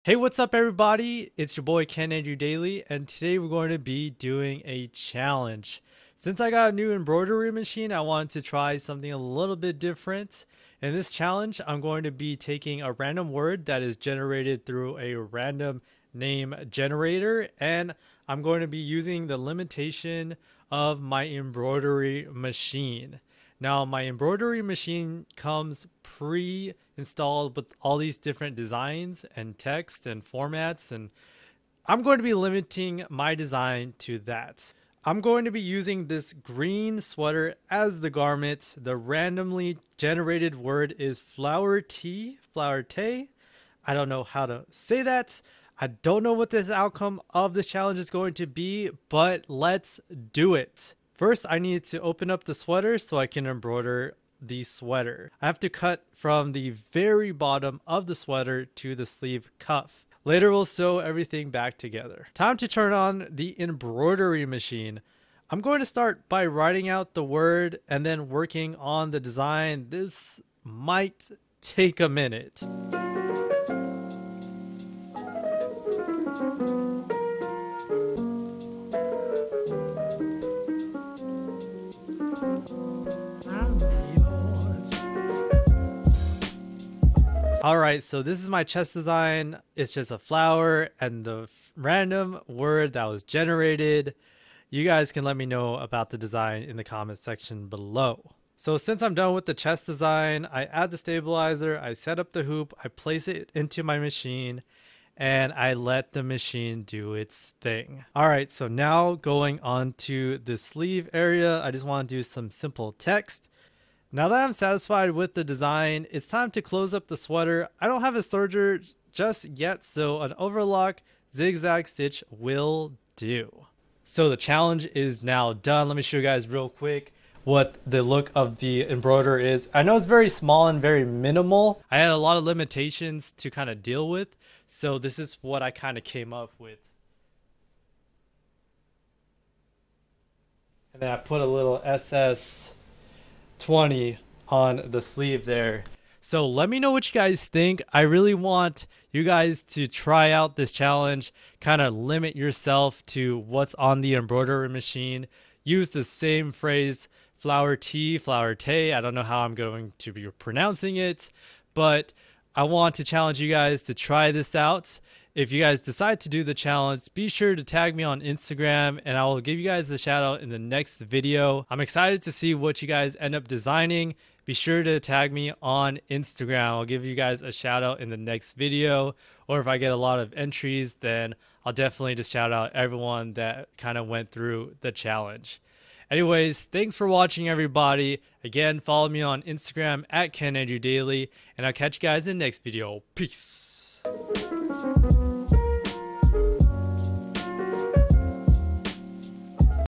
Hey, what's up everybody? It's your boy Ken Andrew Daily, and today we're going to be doing a challenge. Since I got a new embroidery machine, I wanted to try something a little bit different. In this challenge, I'm going to be taking a random word that is generated through a random name generator, and I'm going to be using the limitation of my embroidery machine. Now, my embroidery machine comes pre-installed with all these different designs and text and formats, and I'm going to be limiting my design to that. I'm going to be using this green sweater as the garment. The randomly generated word is flower tea. I don't know how to say that. I don't know what this outcome of this challenge is going to be, but let's do it. First, I need to open up the sweater so I can embroider the sweater. I have to cut from the very bottom of the sweater to the sleeve cuff. Later, we'll sew everything back together. Time to turn on the embroidery machine. I'm going to start by writing out the word and then working on the design. This might take a minute. Alright, so this is my chest design. It's just a flower and the random word that was generated. You guys can let me know about the design in the comment section below. So since I'm done with the chest design, I add the stabilizer, I set up the hoop, I place it into my machine, and I let the machine do its thing. Alright, so now going on to the sleeve area, I just want to do some simple text. Now that I'm satisfied with the design, it's time to close up the sweater. I don't have a serger just yet, so an overlock zigzag stitch will do. So the challenge is now done. Let me show you guys real quick what the look of the embroider is. I know it's very small and very minimal. I had a lot of limitations to kind of deal with, so this is what I kind of came up with. And then I put a little SS 20 on the sleeve there. So let me know what you guys think. I really want you guys to try out this challenge, kind of limit yourself to what's on the embroidery machine. Use the same phrase, flower tea, flower tay. I don't know how I'm going to be pronouncing it, but I want to challenge you guys to try this out. If you guys decide to do the challenge, be sure to tag me on Instagram and I will give you guys a shout out in the next video. I'm excited to see what you guys end up designing. Be sure to tag me on Instagram. I'll give you guys a shout out in the next video. Or if I get a lot of entries, then I'll definitely just shout out everyone that kind of went through the challenge. Anyways, thanks for watching everybody. Again, follow me on Instagram at Ken Andrew Daily, and I'll catch you guys in the next video. Peace.